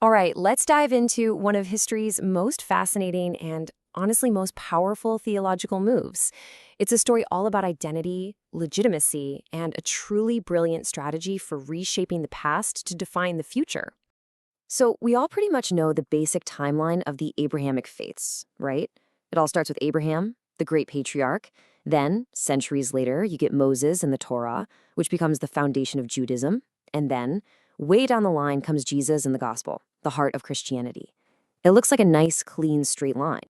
All right, let's dive into one of history's most fascinating and honestly most powerful theological moves. It's a story all about identity, legitimacy, and a truly brilliant strategy for reshaping the past to define the future. So, we all pretty much know the basic timeline of the Abrahamic faiths, right? It all starts with Abraham, the great patriarch. Then, centuries later, you get Moses and the Torah, which becomes the foundation of Judaism. And then, way down the line comes Jesus and the gospel, the heart of Christianity. It looks like a nice, clean, straight line.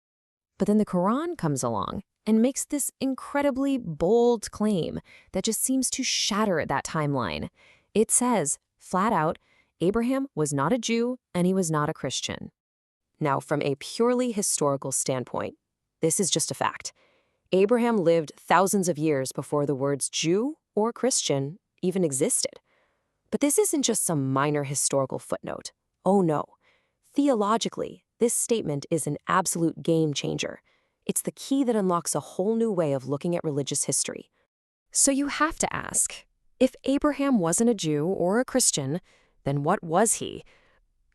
But then the Quran comes along and makes this incredibly bold claim that just seems to shatter that timeline. It says, flat out, Abraham was not a Jew and he was not a Christian. Now, from a purely historical standpoint, this is just a fact. Abraham lived thousands of years before the words Jew or Christian even existed. But this isn't just some minor historical footnote. Oh no. Theologically, this statement is an absolute game changer. It's the key that unlocks a whole new way of looking at religious history. So you have to ask, if Abraham wasn't a Jew or a Christian, then what was he?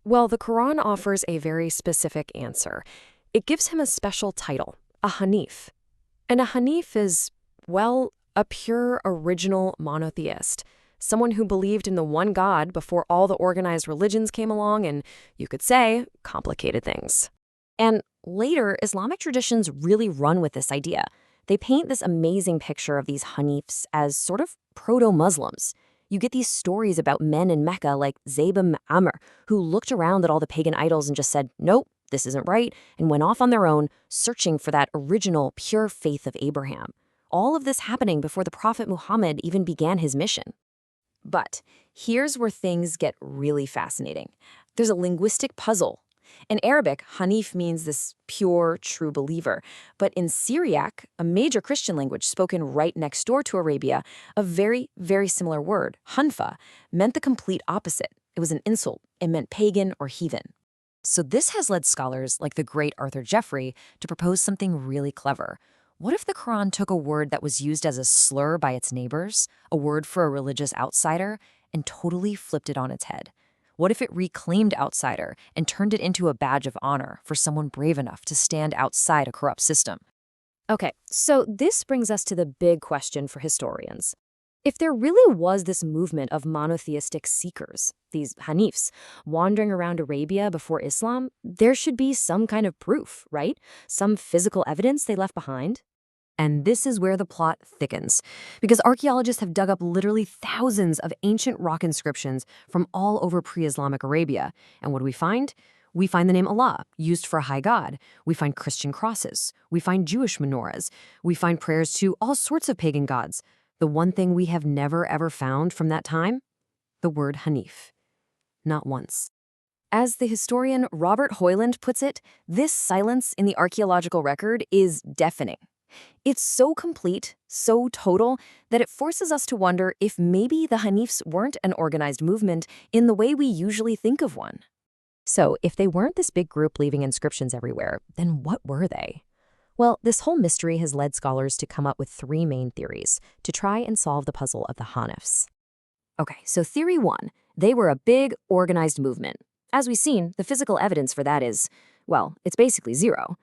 Well, the Quran offers a very specific answer. It gives him a special title, a hanif. And a hanif is, well, a pure original monotheist. Someone who believed in the one God before all the organized religions came along and, you could say, complicated things. And later, Islamic traditions really run with this idea. They paint this amazing picture of these hanifs as sort of proto-Muslims. You get these stories about men in Mecca like Zayd ibn Amr, who looked around at all the pagan idols and just said, nope, this isn't right, and went off on their own, searching for that original, pure faith of Abraham. All of this happening before the Prophet Muhammad even began his mission. But here's where things get really fascinating. There's a linguistic puzzle. In Arabic, hanif means this pure, true believer. But in Syriac, a major Christian language spoken right next door to Arabia, a very, very similar word, hanfa, meant the complete opposite. It was an insult. It meant pagan or heathen. So this has led scholars like the great Arthur Jeffrey to propose something really clever. What if the Quran took a word that was used as a slur by its neighbors, a word for a religious outsider, and totally flipped it on its head? What if it reclaimed outsider and turned it into a badge of honor for someone brave enough to stand outside a corrupt system? Okay, so this brings us to the big question for historians. If there really was this movement of monotheistic seekers, these hanifs, wandering around Arabia before Islam, there should be some kind of proof, right? Some physical evidence they left behind. And this is where the plot thickens, because archaeologists have dug up literally thousands of ancient rock inscriptions from all over pre-Islamic Arabia. And what do we find? We find the name Allah, used for a high god. We find Christian crosses. We find Jewish menorahs. We find prayers to all sorts of pagan gods. The one thing we have never ever found from that time? The word hanif. Not once. As the historian Robert Hoyland puts it, this silence in the archaeological record is deafening. It's so complete, so total, that it forces us to wonder if maybe the hanifs weren't an organized movement in the way we usually think of one. So, if they weren't this big group leaving inscriptions everywhere, then what were they? Well, this whole mystery has led scholars to come up with three main theories to try and solve the puzzle of the hanifs. Okay, so theory one, they were a big, organized movement. As we've seen, the physical evidence for that is, well, it's basically zero.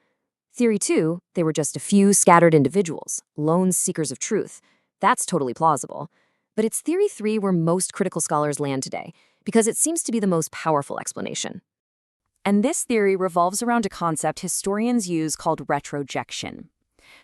Theory two, they were just a few scattered individuals, lone seekers of truth. That's totally plausible. But it's theory three where most critical scholars land today, because it seems to be the most powerful explanation. And this theory revolves around a concept historians use called retrojection.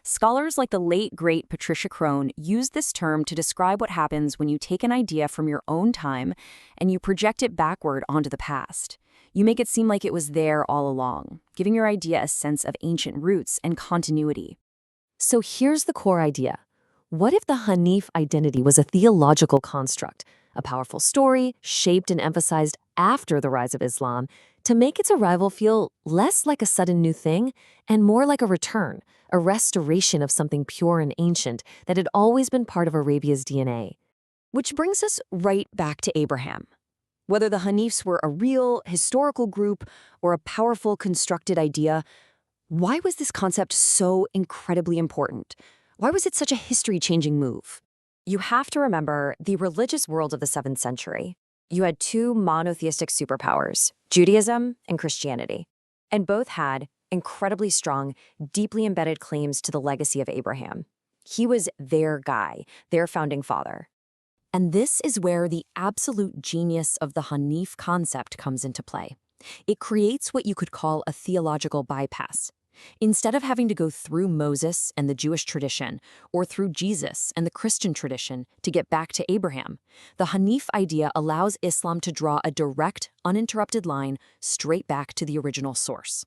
Scholars like the late, great Patricia Crone use this term to describe what happens when you take an idea from your own time and you project it backward onto the past. You make it seem like it was there all along, giving your idea a sense of ancient roots and continuity. So here's the core idea. What if the hanif identity was a theological construct, a powerful story shaped and emphasized after the rise of Islam to make its arrival feel less like a sudden new thing and more like a return, a restoration of something pure and ancient that had always been part of Arabia's DNA? Which brings us right back to Abraham. Whether the hanifs were a real, historical group or a powerful, constructed idea, why was this concept so incredibly important? Why was it such a history-changing move? You have to remember the religious world of the 7th century. You had two monotheistic superpowers, Judaism and Christianity. And both had incredibly strong, deeply embedded claims to the legacy of Abraham. He was their guy, their founding father. And this is where the absolute genius of the Hanif concept comes into play. It creates what you could call a theological bypass. Instead of having to go through Moses and the Jewish tradition, or through Jesus and the Christian tradition to get back to Abraham, the Hanif idea allows Islam to draw a direct, uninterrupted line straight back to the original source.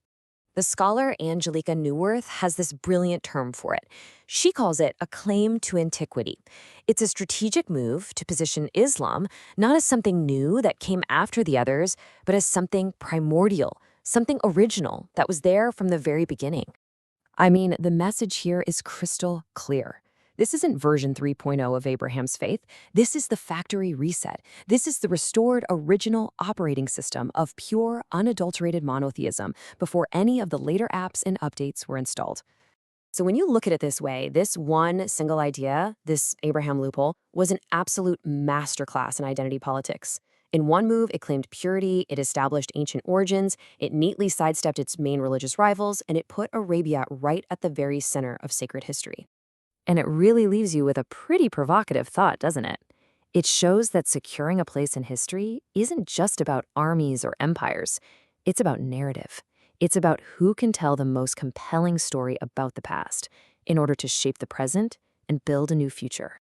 The scholar Angelica Neuwirth has this brilliant term for it. She calls it a claim to antiquity. It's a strategic move to position Islam not as something new that came after the others, but as something primordial, something original that was there from the very beginning. I mean, the message here is crystal clear. This isn't version 3.0 of Abraham's faith. This is the factory reset. This is the restored original operating system of pure, unadulterated monotheism before any of the later apps and updates were installed. So when you look at it this way, this one single idea, this Abraham loophole, was an absolute masterclass in identity politics. In one move, it claimed purity, it established ancient origins, it neatly sidestepped its main religious rivals, and it put Arabia right at the very center of sacred history. And it really leaves you with a pretty provocative thought, doesn't it? It shows that securing a place in history isn't just about armies or empires. It's about narrative. It's about who can tell the most compelling story about the past in order to shape the present and build a new future.